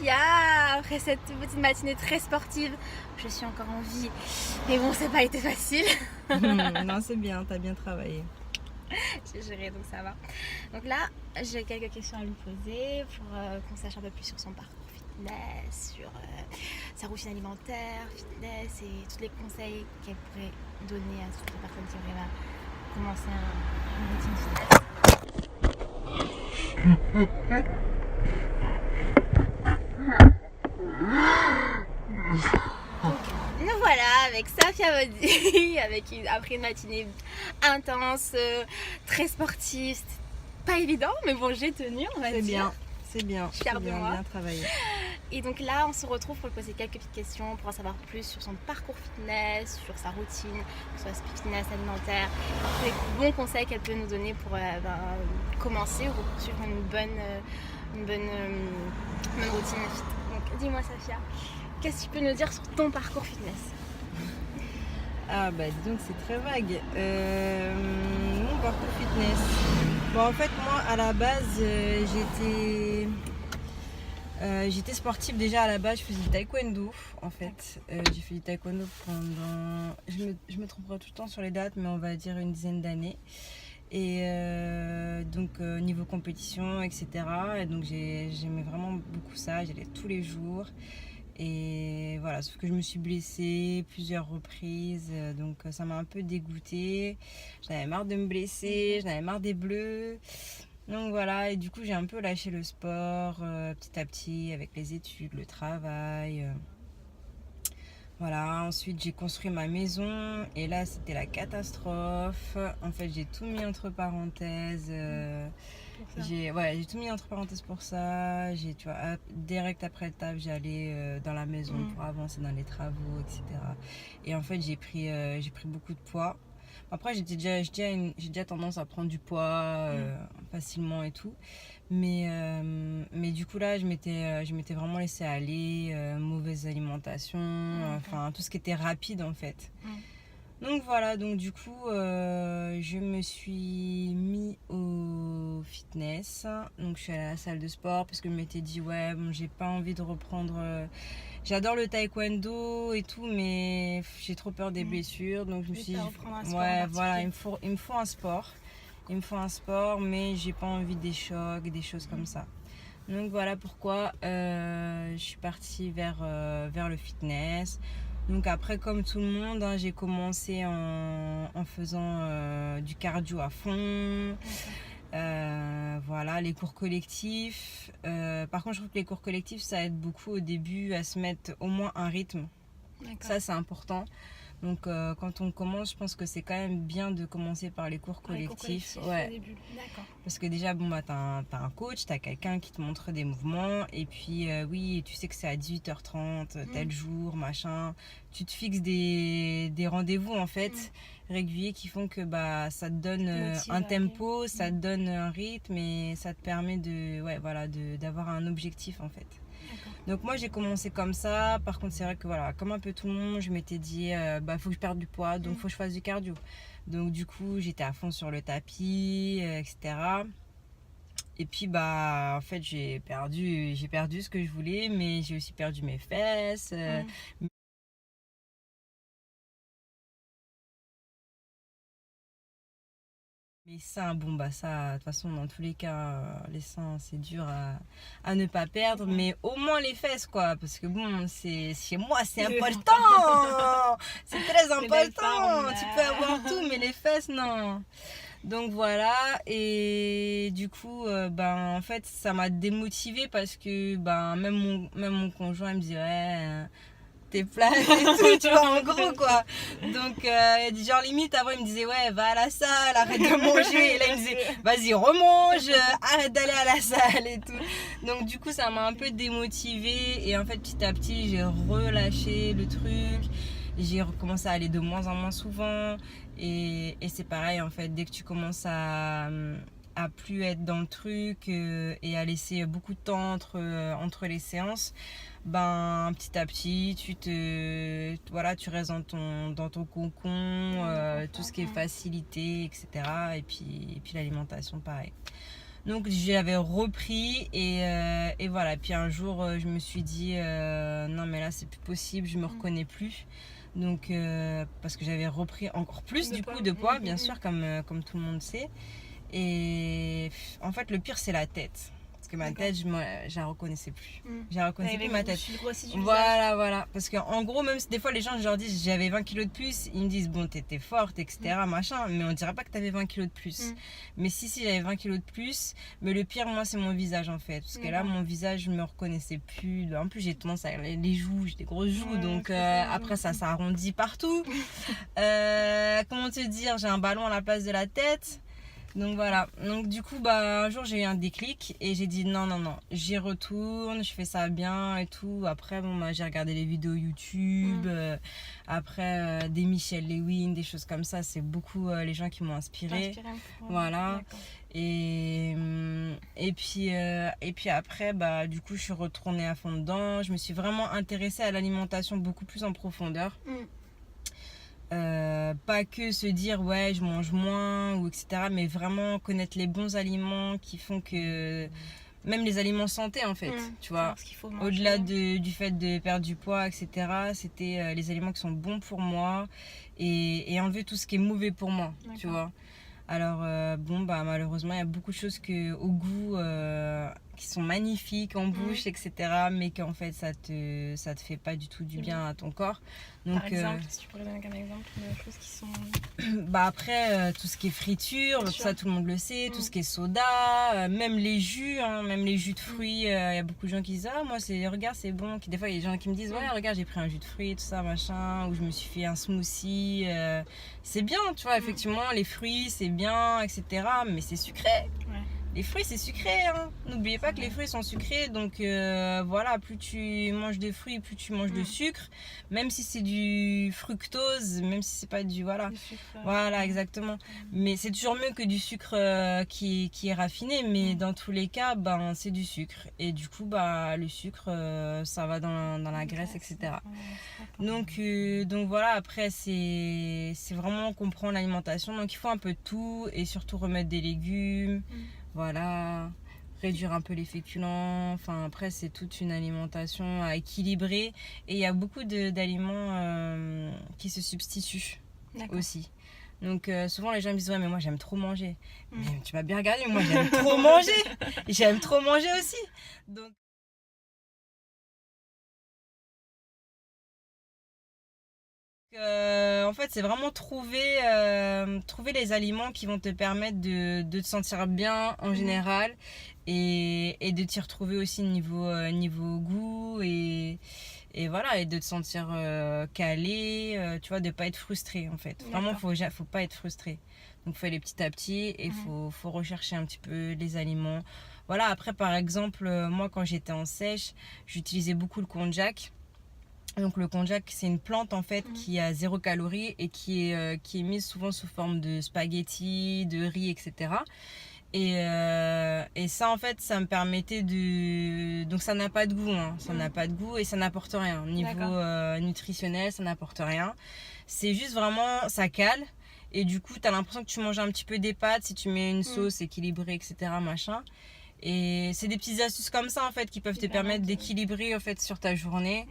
Safia, après cette petite matinée très sportive, je suis encore en vie. Mais bon, ça n'a pas été facile. Non, c'est bien, t'as bien travaillé. J'ai géré, donc ça va. Donc là, j'ai quelques questions à lui poser pour qu'on sache un peu plus sur son parcours fitness, sur sa routine alimentaire, fitness et tous les conseils qu'elle pourrait donner à toutes les personnes qui auraient commencer une routine fitness. Donc, nous voilà avec Safia Body, après une matinée intense, très sportive. C'était pas évident, mais bon, j'ai tenu, on va dire. C'est bien, Je suis fière de moi. Bien travaillé. Et donc là, on se retrouve pour lui poser quelques petites questions, pour en savoir plus sur son parcours fitness, sur sa routine, sur la fitness alimentaire, les bons conseils qu'elle peut nous donner pour commencer ou poursuivre une bonne routine fit. Donc dis-moi Safia, qu'est-ce que tu peux nous dire sur ton parcours fitness? Ah bah dis donc, c'est très vague. Mon parcours fitness. Bon, en fait, moi, à la base, j'étais sportive déjà à la base. Je faisais du taekwondo, en fait. J'ai fait du taekwondo pendant... Je me tromperai tout le temps sur les dates, mais on va dire une dizaine d'années. Et donc, niveau compétition, etc. Et donc, j'aimais vraiment beaucoup ça. J'allais tous les jours. Et voilà, sauf que je me suis blessée plusieurs reprises, donc ça m'a un peu dégoûtée. J'en avais marre de me blesser, j'en avais marre des bleus. Donc voilà, et du coup j'ai un peu lâché le sport petit à petit avec les études, le travail. Voilà, ensuite j'ai construit ma maison et là c'était la catastrophe. En fait j'ai tout mis entre parenthèses. J'ai tout mis entre parenthèses pour ça. Tu vois, direct après le taf, j'allais dans la maison pour avancer dans les travaux, etc. Et en fait, j'ai pris beaucoup de poids. Après, j'ai déjà tendance à prendre du poids facilement et tout. Mais du coup, là, je m'étais vraiment laissée aller. Mauvaise alimentation, enfin, tout ce qui était rapide en fait. Donc voilà, donc du coup, je me suis mis au fitness. Donc je suis allée à la salle de sport parce que je m'étais dit, ouais, bon, j'ai pas envie de reprendre. J'adore le taekwondo et tout, mais j'ai trop peur des blessures. Donc je me suis dit, ouais, voilà, il me faut un sport. Il me faut un sport, mais j'ai pas envie des chocs, des choses comme ça. Donc voilà pourquoi je suis partie vers le fitness. Donc après, comme tout le monde, hein, j'ai commencé en faisant du cardio à fond. Voilà, les cours collectifs. Par contre, je trouve que les cours collectifs, ça aide beaucoup au début à se mettre au moins un rythme. Ça, c'est important. Donc quand on commence, je pense que c'est quand même bien de commencer par les cours collectifs. Ouais. Au début. D'accord. Parce que déjà, bon, bah, t'as un coach, t'as quelqu'un qui te montre des mouvements. Et puis, oui, tu sais que c'est à 18h30, tel jour, machin. Tu te fixes des rendez-vous, en fait, réguliers qui font que bah, ça te donne un tempo, ça te donne un rythme et ça te permet d'avoir un objectif, en fait. Donc moi j'ai commencé comme ça. Par contre c'est vrai que voilà, comme un peu tout le monde, je m'étais dit faut que je perde du poids, donc faut que je fasse du cardio. Donc du coup j'étais à fond sur le tapis, etc. Et puis bah en fait j'ai perdu ce que je voulais, mais j'ai aussi perdu mes fesses. Les seins, bon bah ça, de toute façon dans tous les cas, les seins c'est dur à ne pas perdre, mais au moins les fesses quoi, parce que bon, chez moi c'est important, c'est très important, tu peux avoir tout mais les fesses non. Donc voilà, et du coup en fait ça m'a démotivée parce que même mon conjoint il me dirait t'es plate et tout, tu vois, en gros quoi. Donc genre limite avant il me disait ouais va à la salle, arrête de manger, et là il me disait vas-y remange, arrête d'aller à la salle et tout. Donc du coup ça m'a un peu démotivée et en fait petit à petit j'ai relâché le truc, j'ai recommencé à aller de moins en moins souvent et c'est pareil en fait, dès que tu commences à plus être dans le truc et à laisser beaucoup de temps entre les séances, petit à petit tu restes dans ton cocon, tout ce qui est facilité, etc. Et puis l'alimentation pareil. Donc j'avais repris et voilà. Puis un jour, je me suis dit non mais là c'est plus possible, je me reconnais plus. Donc parce que j'avais repris encore plus de poids, bien sûr, comme tout le monde sait. Et en fait le pire c'est la tête. Que ma tête, je la reconnaissais plus. Je la reconnaissais plus, ma tête. Voilà. Parce qu'en gros, même si des fois les gens, je leur dis j'avais 20 kilos de plus, ils me disent bon, t'étais forte, etc. Machin, mais on dirait pas que t'avais 20 kilos de plus. Mais si, j'avais 20 kilos de plus. Mais le pire, moi, c'est mon visage en fait. Parce que là, mon visage, je me reconnaissais plus. En plus, j'ai tendance à les joues, j'ai des grosses joues. Donc après, ça s'arrondit partout. Comment te dire, j'ai un ballon à la place de la tête. Donc voilà, donc du coup un jour j'ai eu un déclic et j'ai dit non, j'y retourne, je fais ça bien et tout. Après j'ai regardé les vidéos YouTube, après des Michelle Lewin, des choses comme ça, c'est beaucoup les gens qui m'ont inspirée. Voilà. Et puis après du coup je suis retournée à fond dedans, je me suis vraiment intéressée à l'alimentation beaucoup plus en profondeur. Pas que se dire ouais je mange moins ou etc, mais vraiment connaître les bons aliments qui font que même les aliments santé en fait, tu vois, au-delà du fait de perdre du poids etc, c'était les aliments qui sont bons pour moi et enlever tout ce qui est mauvais pour moi. D'accord. Tu vois. Alors malheureusement il y a beaucoup de choses au goût qui sont magnifiques en bouche etc, mais qu'en fait ça te fait pas du tout du bien à ton corps. Donc, par exemple, si tu pourrais donner un exemple de choses qui sont... après tout ce qui est friture, ça tout le monde le sait, tout ce qui est soda, même les jus, même les jus de fruits, il y a beaucoup de gens qui disent ah moi regarde c'est bon, des fois il y a des gens qui me disent ouais regarde j'ai pris un jus de fruits tout ça machin, ou je me suis fait un smoothie, c'est bien tu vois, effectivement les fruits c'est bien etc, mais c'est sucré. Les fruits c'est sucré, n'oubliez pas que les fruits sont sucrés, donc voilà, plus tu manges de fruits, plus tu manges de sucre, même si c'est du fructose, même si c'est pas du voilà exactement, mais c'est toujours mieux que du sucre qui est raffiné, mais dans tous les cas c'est du sucre, et du coup le sucre ça va dans la graisse etc. Donc voilà, après c'est vraiment comprendre l'alimentation, donc il faut un peu de tout et surtout remettre des légumes. Voilà, réduire un peu les féculents. Enfin, après, c'est toute une alimentation à équilibrer. Et il y a beaucoup d'aliments qui se substituent aussi. Donc, souvent, les gens me disent ouais, mais moi, j'aime trop manger. Mais tu m'as bien regardé, moi, j'aime trop manger. J'aime trop manger aussi. Donc... en fait, c'est vraiment trouver les aliments qui vont te permettre de te sentir bien en général et de t'y retrouver aussi niveau goût et voilà, et de te sentir calé, tu vois, de pas être frustré en fait. Vraiment, faut pas être frustré. Donc, faut aller petit à petit et faut rechercher un petit peu les aliments. Voilà, après, par exemple, moi, quand j'étais en sèche, j'utilisais beaucoup le konjac. Donc le konjac c'est une plante en fait qui a 0 calories et qui est mise souvent sous forme de spaghettis, de riz etc. Et ça en fait ça me permettait donc ça n'a pas de goût, ça n'a pas de goût et ça n'apporte rien. Niveau nutritionnel ça n'apporte rien. C'est juste vraiment ça cale et du coup t'as l'impression que tu manges un petit peu des pâtes si tu mets une sauce équilibrée etc machin. Et c'est des petites astuces comme ça en fait qui peuvent te permettre d'équilibrer en fait sur ta journée.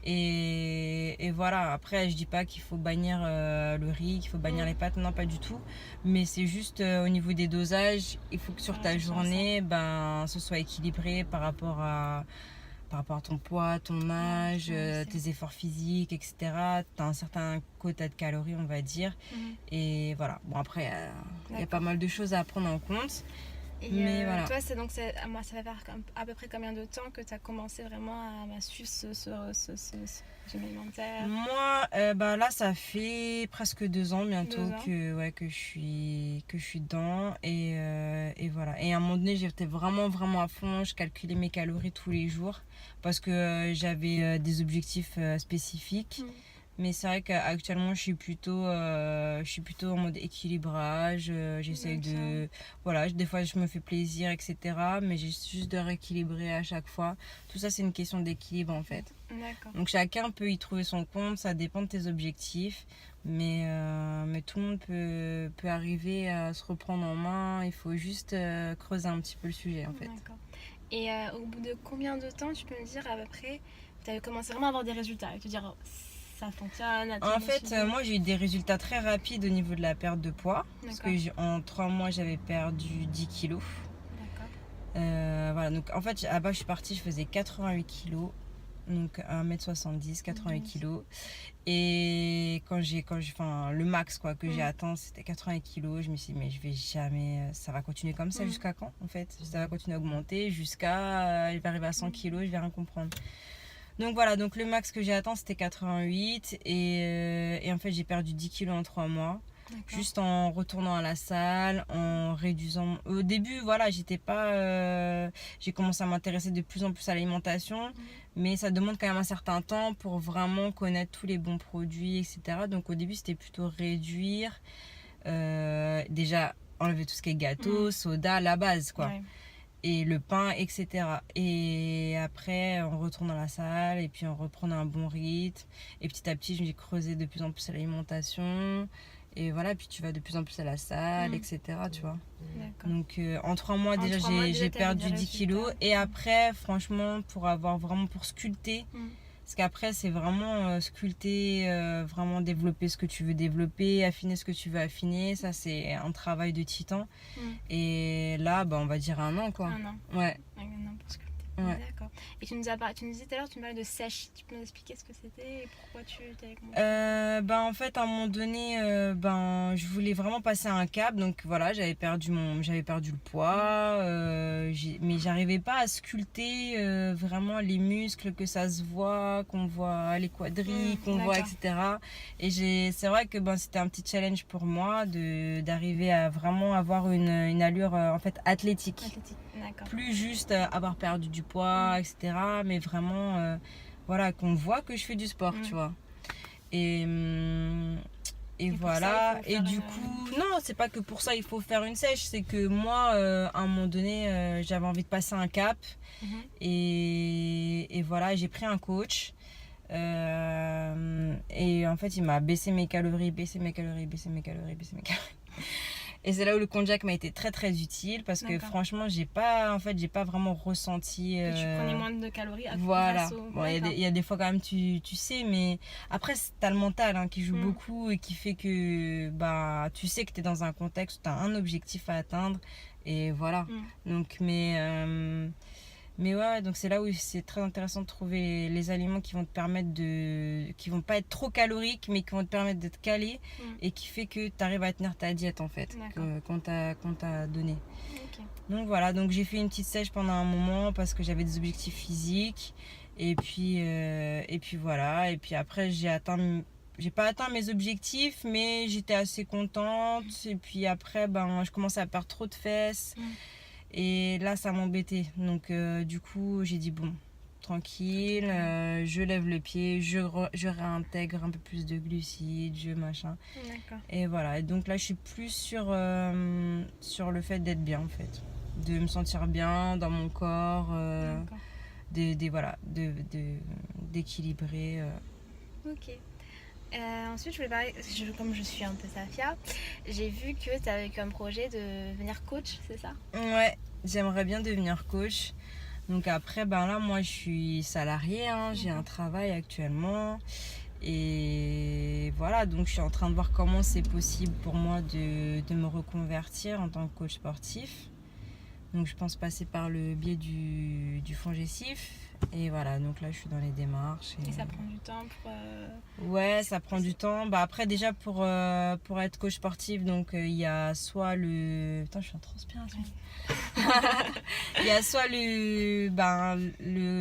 Et voilà, après je dis pas qu'il faut bannir le riz, qu'il faut bannir les pâtes, non pas du tout. Mais c'est juste au niveau des dosages, il faut que sur ta journée ce soit équilibré par rapport à ton poids, ton âge, tes efforts physiques, etc. Tu as un certain quota de calories on va dire. Et voilà, bon après il y a pas mal de choses à prendre en compte. Et voilà. Toi, ça va faire à peu près combien de temps que tu as commencé vraiment à suivre ce régime alimentaire? Moi, là, ça fait presque 2 ans bientôt que je suis dedans. Et voilà. Et à un moment donné, j'étais vraiment, vraiment à fond. Je calculais mes calories tous les jours parce que j'avais des objectifs spécifiques. Mais c'est vrai qu'actuellement, je suis plutôt en mode équilibrage. J'essaye de... Voilà, des fois, je me fais plaisir, etc. Mais j'essaie juste de rééquilibrer à chaque fois. Tout ça, c'est une question d'équilibre, en fait. D'accord. Donc, chacun peut y trouver son compte. Ça dépend de tes objectifs. Mais tout le monde peut arriver à se reprendre en main. Il faut juste creuser un petit peu le sujet, en fait. D'accord. Et au bout de combien de temps, tu peux me dire à peu près, tu avais commencé vraiment à avoir des résultats et te dire ça fonctionne. En fait, moi j'ai eu des résultats très rapides au niveau de la perte de poids. Parce que en 3 mois j'avais perdu 10 kilos. D'accord. Voilà, donc en fait, à bas je suis partie, je faisais 88 kilos. Donc 1m70, 88 kilos. Et enfin, le max quoi, que j'ai atteint, c'était 80 kilos. Je me suis dit, mais je vais jamais. Ça va continuer comme ça jusqu'à quand en fait? Ça va continuer à augmenter jusqu'à. Il va arriver à 100 kilos, je vais rien comprendre. Donc voilà, donc le max que j'ai atteint c'était 88 et en fait j'ai perdu 10 kilos en 3 mois. Juste en retournant à la salle, en réduisant. Au début, voilà, j'étais pas. J'ai commencé à m'intéresser de plus en plus à l'alimentation, mais ça demande quand même un certain temps pour vraiment connaître tous les bons produits, etc. Donc au début, c'était plutôt réduire. Déjà, enlever tout ce qui est gâteau, soda, la base, quoi. Ouais. Et le pain, etc. Et après, on retourne à la salle et puis on reprend un bon rythme. Et petit à petit, je me suis creusé de plus en plus à l'alimentation. Et voilà, puis tu vas de plus en plus à la salle, etc. Tu vois. D'accord. Donc en 3 mois, déjà, j'ai perdu 10 kilos. Et après, franchement, pour sculpter, parce qu'après, c'est vraiment sculpter, vraiment développer ce que tu veux développer, affiner ce que tu veux affiner. Ça, c'est un travail de titan. Et là, on va dire 1 an, quoi. 1 an. Ouais. 1 an pour sculpter. Ouais. D'accord. Et tu nous disais tout à l'heure, tu me parlais de sèche. Tu peux nous expliquer ce que c'était et pourquoi tu t'avais commencé en fait, à un moment donné, je voulais vraiment passer à un cap. Donc voilà, j'avais perdu le poids, mais j'arrivais pas à sculpter vraiment les muscles, que ça se voit, qu'on voit les quadris, qu'on voit, etc. Et c'est vrai que c'était un petit challenge pour moi d'arriver à vraiment avoir une allure en fait athlétique. Plus juste avoir perdu du poids, etc. Mais vraiment, voilà, qu'on voit que je fais du sport, tu vois. Et voilà. Et du coup, non, c'est pas que pour ça il faut faire une sèche. C'est que moi, à un moment donné, j'avais envie de passer un cap. Et voilà, j'ai pris un coach. Et en fait, il m'a baissé mes calories. Et c'est là où le konjac m'a été très très utile parce que franchement, j'ai pas vraiment ressenti. Que tu prenais moins de calories à voilà. Bon, il y a des fois quand même, tu sais, mais après, t'as le mental qui joue beaucoup et qui fait que tu sais que t'es dans un contexte où t'as un objectif à atteindre. Et voilà. Donc, mais ouais, donc c'est là où c'est très intéressant de trouver les aliments qui vont te permettre qui vont pas être trop caloriques, mais qui vont te permettre d'être calé et qui fait que tu arrives à tenir ta diète en fait, qu'on t'a donné. Donc voilà, donc j'ai fait une petite sèche pendant un moment parce que j'avais des objectifs physiques et puis voilà, et puis après j'ai pas atteint mes objectifs, mais j'étais assez contente et puis après je commençais à perdre trop de fesses. Et là, ça m'embêtait. Donc, du coup, j'ai dit, bon, tranquille, je lève le pied, je réintègre un peu plus de glucides, machin. Et voilà. Et donc là, je suis plus sur le fait d'être bien, en fait. De me sentir bien dans mon corps, d'équilibrer. Ok. Ensuite, je voulais parler, comme je suis un peu Safia, j'ai vu que tu avais comme projet de devenir coach, c'est ça? Ouais, j'aimerais bien devenir coach. Donc après, là, moi, je suis salariée, j'ai un travail actuellement. Et voilà, donc je suis en train de voir comment c'est possible pour moi de me reconvertir en tant que coach sportif. Donc je pense passer par le biais du FONGECIF. Et voilà, donc là je suis dans les démarches. Et ça prend du temps pour... Ouais, ça prend du temps. Après déjà pour être coach sportif, donc il y a soit le... Putain, je suis en transpiration. Il y a soit le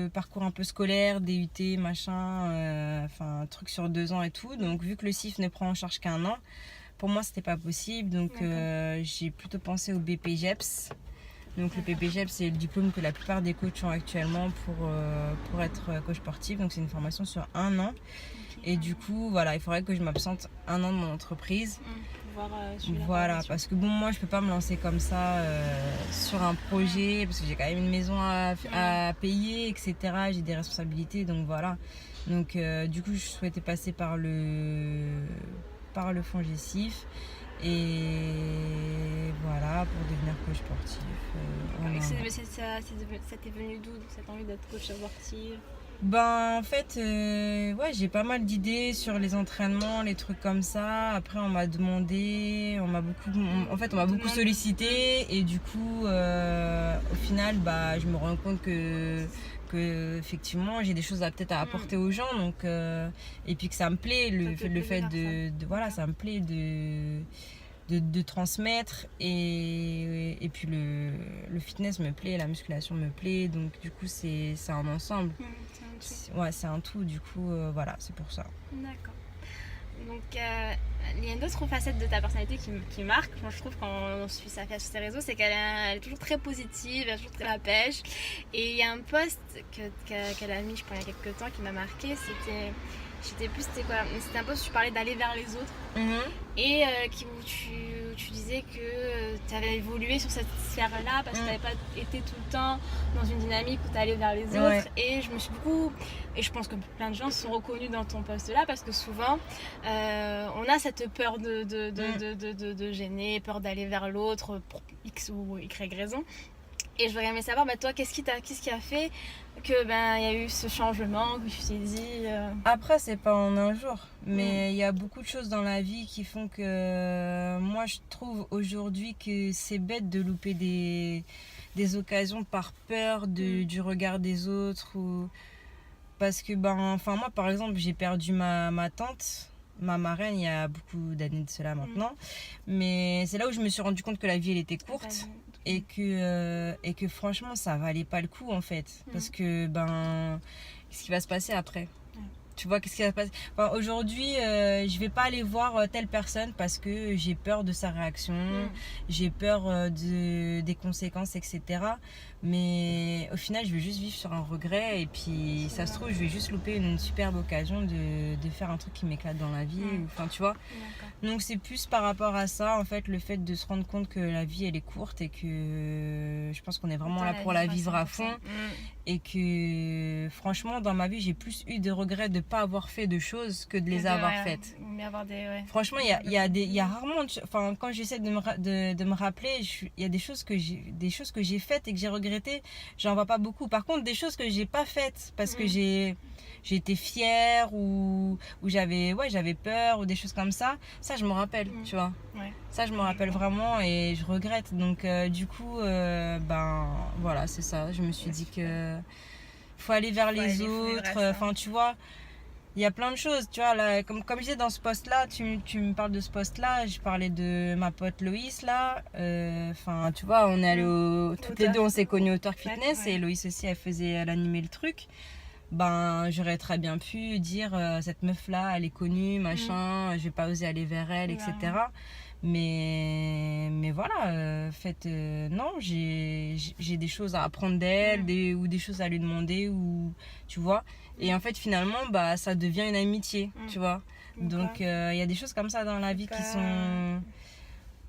parcours un peu scolaire, DUT, machin, un truc sur 2 ans et tout. Donc vu que le CIF ne prend en charge qu'1 an, pour moi c'était pas possible. Donc j'ai plutôt pensé au BPJEPS. Donc le PPGEP, c'est le diplôme que la plupart des coachs ont actuellement pour être coach sportif. Donc c'est une formation sur 1 an. Et du coup, voilà, il faudrait que je m'absente 1 an de mon entreprise. Voilà, parce que bon, moi je peux pas me lancer comme ça sur un projet, parce que j'ai quand même une maison à payer, etc. J'ai des responsabilités, donc voilà. Donc du coup, je souhaitais passer par le FONGECIF. Et voilà, pour devenir coach sportif. Ça t'est venu d'où, cette envie d'être coach sportif? Ben en fait, ouais, j'ai pas mal d'idées sur les entraînements, les trucs comme ça. Après, on m'a demandé, on m'a beaucoup sollicité, et du coup, au final, bah, je me rends compte que effectivement, j'ai des choses peut-être à apporter aux gens, donc et puis que ça me plaît, le fait de voilà, ça me plaît de transmettre, et puis le fitness me plaît, la musculation me plaît, donc du coup c'est un ensemble. Ouais, c'est un tout, du coup voilà, c'est pour ça. D'accord. Donc il y a une autre facette de ta personnalité qui marque, moi je trouve, quand on suit sa sur ses réseaux, c'est qu'elle est toujours très positive, elle a toujours très la pêche. Et il y a un post qu'elle a mis, je pense, il y a quelques temps, qui m'a marqué. C'était un post où tu parlais d'aller vers les autres. Et où tu disais que tu avais évolué sur cette sphère-là, parce que tu n'avais pas été tout le temps dans une dynamique où tu allais vers les autres. Et je pense que plein de gens se sont reconnus dans ton poste-là, parce que souvent on a cette peur de gêner, peur d'aller vers l'autre pour X ou Y raison. Et je voudrais aimer savoir, toi, qu'est-ce qui a fait que il y a eu ce changement, que tu t'es dit Après, c'est pas en un jour, mais il y a beaucoup de choses dans la vie qui font que moi je trouve aujourd'hui que c'est bête de louper des occasions par peur du regard des autres, ou parce que moi par exemple, j'ai perdu ma tante, ma marraine, il y a beaucoup d'années de cela maintenant, mais c'est là où je me suis rendu compte que la vie elle était courte. Et que franchement ça valait pas le coup en fait, parce que qu'est-ce qui va se passer après? Tu vois, qu'est-ce qui va se passer? Aujourd'hui, je vais pas aller voir telle personne parce que j'ai peur de sa réaction, j'ai peur des conséquences, etc. Mais au final, je vais juste vivre sur un regret, et puis ça se trouve, je vais juste louper une superbe occasion de faire un truc qui m'éclate dans la vie. Enfin, tu vois. Donc c'est plus par rapport à ça, en fait, le fait de se rendre compte que la vie elle est courte, et que je pense qu'on est vraiment là pour la vivre à fond. Et que franchement, dans ma vie, j'ai plus eu de regrets de pas avoir fait de choses que de les avoir faites. Franchement, il y a rarement, quand j'essaie de me rappeler, il y a des choses que j'ai faites et que j'ai regrettées, j'en vois pas beaucoup. Par contre, des choses que j'ai pas faites parce que j'ai été fière, ou j'avais peur, ou des choses comme ça je me rappelle, tu vois. Ça je me rappelle vraiment, et je regrette. Donc du coup voilà, c'est ça, je me suis dit que faut aller vers les autres, enfin tu vois, il y a plein de choses, tu vois, là, comme je disais dans ce post là, tu me parles de ce post là, je parlais de ma pote Loïs là, enfin tu vois, on est allé toutes les deux, on s'est connus au Twerk Fitness, et Loïs aussi elle animait le truc. J'aurais très bien pu dire cette meuf là elle est connue, machin, je vais pas oser aller vers elle, etc. Mais voilà, non, j'ai des choses à apprendre d'elle, ou des choses à lui demander, ou tu vois. Et en fait finalement ça devient une amitié, tu vois. Donc il y a des choses comme ça dans la vie qui sont...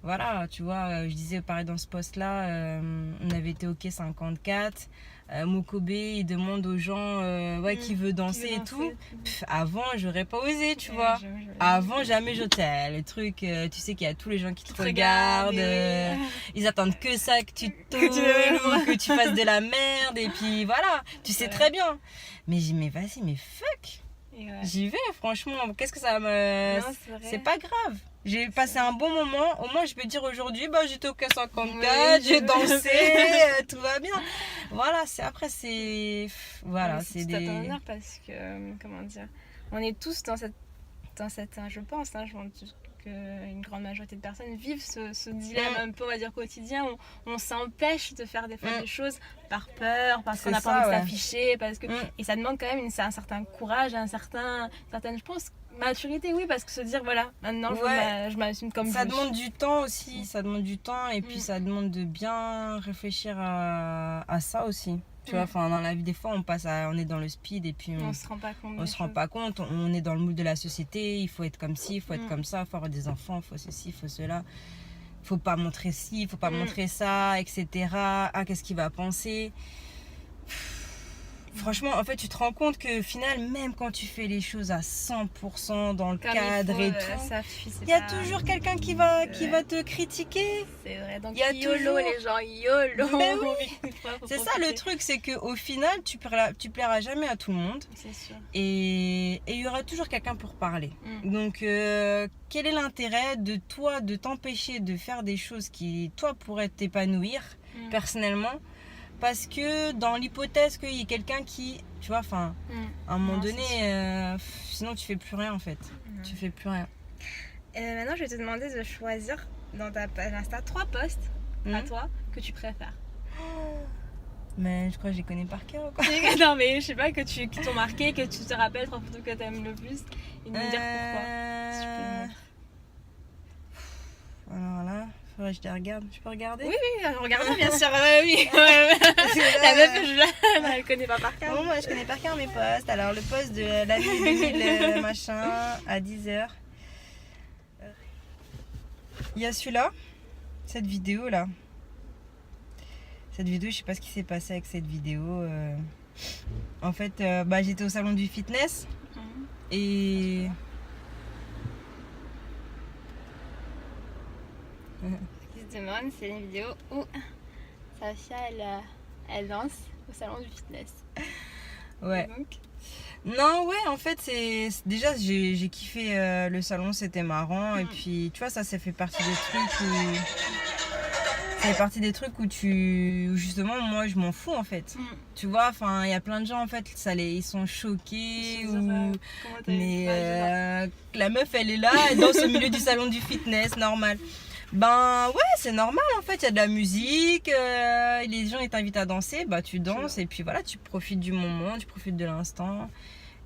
Voilà, tu vois, je disais pareil dans ce post là, on avait été OK 54. Mokobe il demande aux gens qui veut danser et tout. Avant j'aurais pas osé, tu vois. Avant jamais j'osais. Le truc, tu sais qu'il y a tous les gens qui te regardent, ils attendent que ça, que tu te tournes, ou que tu fasses de la merde, et puis voilà, tu sais très bien. Mais j'ai dit mais vas-y, mais fuck, j'y vais, franchement, qu'est-ce que ça me... C'est pas grave. J'ai passé un bon moment. Au moins, je peux dire aujourd'hui, j'étais au K54, j'ai dansé, tout va bien. Voilà, c'est des... parce que, comment dire, on est tous dans cette je pense, qu'une grande majorité de personnes vivent ce dilemme un peu, on va dire, quotidien, où on s'empêche de faire des fois des choses par peur, parce qu'on n'a pas envie de s'afficher, parce que... Et ça demande quand même un certain courage, je pense, Maturité, oui, parce que se dire, voilà, maintenant je m'assume comme ça je demande du temps aussi, ça demande du temps et puis ça demande de bien réfléchir à ça aussi. Tu vois, enfin dans la vie des fois on est dans le speed et puis on se rend pas compte. On se rend pas compte, on est dans le moule de la société, il faut être comme ci, il faut être comme ça, il faut avoir des enfants, il faut ceci, il faut cela. Faut pas montrer ci, il faut pas montrer ça, etc. Ah, qu'est-ce qu'il va penser? Franchement, en fait, tu te rends compte que au final, même quand tu fais les choses à 100% dans le comme cadre et tout, il y a toujours quelqu'un qui va te critiquer. C'est vrai, donc il y a YOLO, toujours... les gens, YOLO. Mais oui. C'est ça le truc, c'est qu'au final, tu plairas jamais à tout le monde. C'est sûr. Et il y aura toujours quelqu'un pour parler. Donc, quel est l'intérêt de toi de t'empêcher de faire des choses qui, toi, pourraient t'épanouir personnellement? Parce que dans l'hypothèse qu'il y ait quelqu'un qui, tu vois, enfin, à un moment donné, sinon tu fais plus rien en fait. Tu fais plus rien. Maintenant, je vais te demander de choisir dans ta page Insta 3 posts à toi que tu préfères. Mais je crois que je les connais par cœur ou quoi. Non, mais je sais pas, qui t'ont marqué, que tu te rappelles 3 photos que t'aimes le plus et de me dire pourquoi. Si tu peux me mettre. Alors là. Faudrait que je les regarde. Je peux regarder? Oui, regarde bien sûr. Oui. La meuf, elle connaît pas par cœur. Bon, moi je connais par cœur mes posts. Alors le post de l'année 2000 machin à 10h. Il y a celui-là. Cette vidéo là. Cette vidéo, je sais pas ce qui s'est passé avec cette vidéo. En fait, j'étais au salon du fitness. Et... qui se demande, c'est une vidéo où Safia elle danse au salon du fitness. Ouais. Non, ouais, en fait, déjà j'ai kiffé le salon, c'était marrant. Et puis, tu vois, ça fait partie des trucs où. Ça fait partie des trucs où justement, moi, je m'en fous en fait. Tu vois, enfin, il y a plein de gens en fait, ils sont choqués. Mais la meuf, elle est là, elle danse au milieu du salon du fitness, normal. Ben ouais, c'est normal en fait, il y a de la musique, les gens ils t'invitent à danser, tu danses et puis voilà, tu profites du moment, tu profites de l'instant.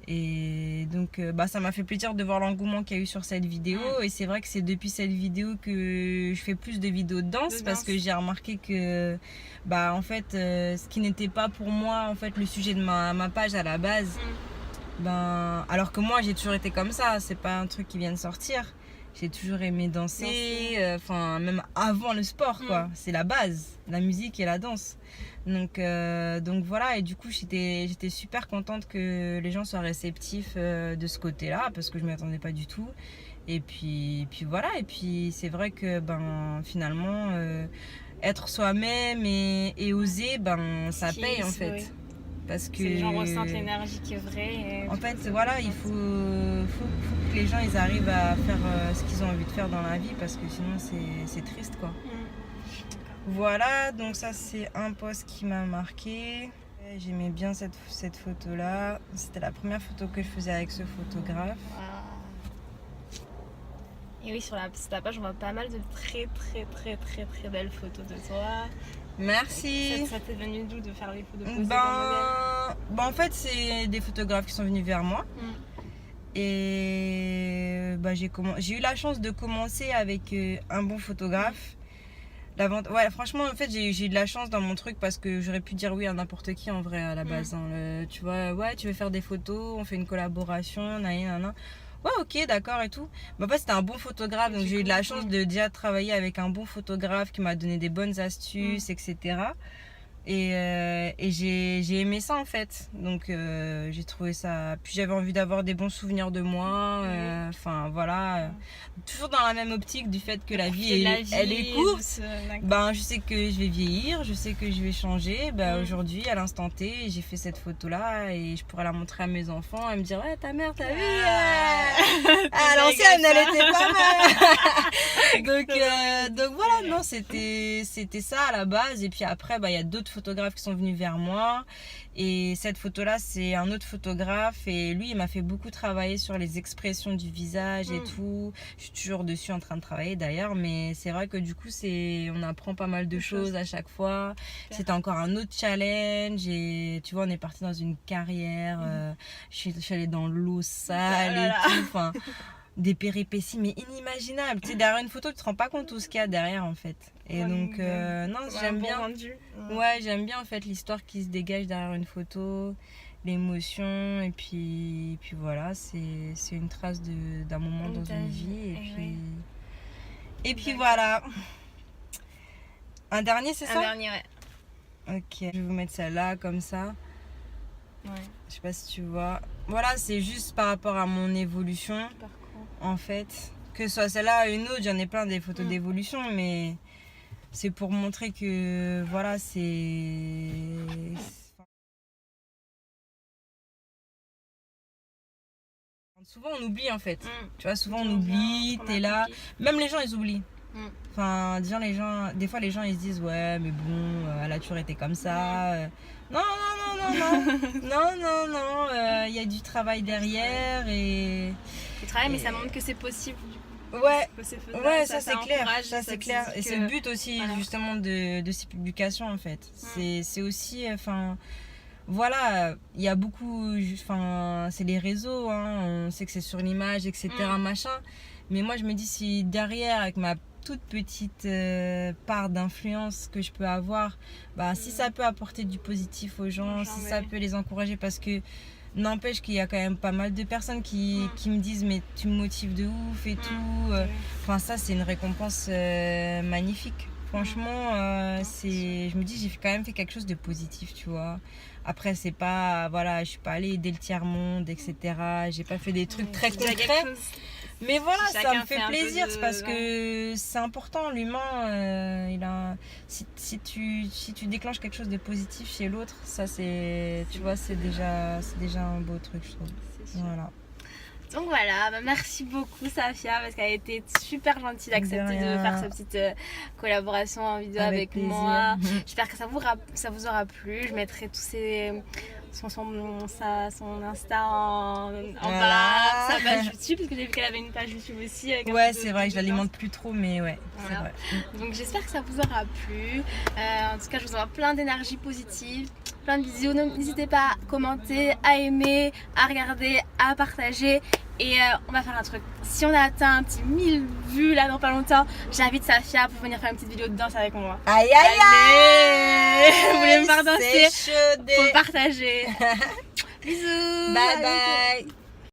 Et donc ça m'a fait plaisir de voir l'engouement qu'il y a eu sur cette vidéo. Et c'est vrai que c'est depuis cette vidéo que je fais plus de vidéos de danse parce que j'ai remarqué que en fait ce qui n'était pas pour moi en fait le sujet de ma page à la base, alors que moi j'ai toujours été comme ça, c'est pas un truc qui vient de sortir. J'ai toujours aimé danser, même avant le sport, quoi. C'est la base, la musique et la danse. Donc voilà, et du coup, j'étais super contente que les gens soient réceptifs de ce côté-là, parce que je ne m'y attendais pas du tout. Et puis voilà, et puis c'est vrai que finalement, être soi-même et oser, ça paye en fait. Oui. Parce que les gens ressentent l'énergie qui est vraie. En fait, voilà, il faut que les gens ils arrivent à faire ce qu'ils ont envie de faire dans la vie parce que sinon c'est triste quoi. Voilà, donc ça c'est un post qui m'a marqué. J'aimais bien cette photo là. C'était la première photo que je faisais avec ce photographe. Et oui, sur ta page, on voit pas mal de très très très très très belles photos de toi. Merci. Ça t'est venu d'où de faire les photos posées comme modèle? En fait, c'est des photographes qui sont venus vers moi. Et j'ai eu la chance de commencer avec un bon photographe. Ouais, franchement, en fait, j'ai eu de la chance dans mon truc parce que j'aurais pu dire oui à n'importe qui en vrai à la base. Tu vois, ouais, tu veux faire des photos, on fait une collaboration, nanana. Ouais, ok, d'accord et tout. En fait, c'était un bon photographe, donc j'ai eu de la chance de déjà travailler avec un bon photographe qui m'a donné des bonnes astuces, etc. Et j'ai aimé ça en fait. Donc j'ai trouvé ça. Puis j'avais envie d'avoir des bons souvenirs de moi. Enfin voilà. Toujours dans la même optique du fait que la vie, elle est courte. Je sais que je vais vieillir, je sais que je vais changer. Aujourd'hui, à l'instant T, j'ai fait cette photo là et je pourrais la montrer à mes enfants et me dire ouais, ta mère, t'as vu à l'ancienne, elle était pas mal. donc voilà, non, c'était ça à la base. Et puis après, il y a d'autres photographes qui sont venus vers moi. Et cette photo-là, c'est un autre photographe. Et lui, il m'a fait beaucoup travailler sur les expressions du visage et tout. Je suis toujours dessus en train de travailler d'ailleurs. Mais c'est vrai que du coup, on apprend pas mal de choses à chaque fois. C'était encore un autre challenge. Et tu vois, on est parti dans une carrière. Je suis allée dans l'eau sale et tout. Enfin, des péripéties, mais inimaginables. Tu sais, derrière une photo, tu te rends pas compte de tout ce qu'il y a derrière, en fait. Et donc, non, j'aime bien. Ouais, j'aime bien, en fait, l'histoire qui se dégage derrière une photo, l'émotion. Et puis voilà, c'est une trace d'un moment dans une vie. Et puis voilà. Un dernier, c'est ça? Un dernier, ouais. Ok, je vais vous mettre celle-là, comme ça. Ouais. Je sais pas si tu vois. Voilà, c'est juste par rapport à mon évolution. En fait, que ce soit celle-là ou une autre, j'en ai plein des photos d'évolution, mais c'est pour montrer que voilà, souvent on oublie en fait. Tu vois, souvent on oublie, t'es là. Même les gens ils oublient. Enfin, des fois les gens ils se disent ouais, mais bon, elle a toujours été comme ça. Non, il y a du travail derrière et. Du travail, mais ça montre que c'est possible. Ouais, que c'est faisable, ouais, ça c'est clair. ça C'est clair. Et c'est le but aussi justement de ces publications en fait. C'est aussi, enfin, voilà, il y a beaucoup, enfin, c'est les réseaux, hein, on sait que c'est sur l'image, etc. machin. Mais moi je me dis si derrière avec ma toute petite part d'influence que je peux avoir, bah si ça peut apporter du positif aux gens, si ça peut les encourager, parce que n'empêche qu'il y a quand même pas mal de personnes qui me disent mais tu me motives de ouf et tout. Enfin ça c'est une récompense magnifique. Franchement, je me dis j'ai quand même fait quelque chose de positif, tu vois. Après c'est pas, voilà, je suis pas allée aider le tiers-monde, etc. J'ai pas fait des trucs très concrets. Mais voilà, ça me fait plaisir, c'est parce que c'est important, l'humain, si tu déclenches quelque chose de positif chez l'autre, ça c'est, tu vois, c'est déjà un beau truc, je trouve. Voilà. Donc voilà, merci beaucoup Safia, parce qu'elle a été super gentille d'accepter de faire cette petite collaboration en vidéo avec moi. J'espère que ça vous aura plu. Je mettrai tous son Insta en bas, sa page YouTube, parce que j'ai vu qu'elle avait une page YouTube aussi. Ouais, c'est vrai, je l'alimente plus trop, mais ouais, c'est vrai. Donc j'espère que ça vous aura plu. En tout cas, je vous envoie plein d'énergie positive, plein de bisous. N'hésitez pas à commenter, à aimer, à regarder, à partager. Et on va faire un truc. Si on a atteint un petit 1000 vues là dans pas longtemps, j'invite Safia pour venir faire une petite vidéo de danse avec moi. Aïe aïe aïe! Vous voulez me faire danser? C'est chaud. Faut partager. Bisous. Bye bye.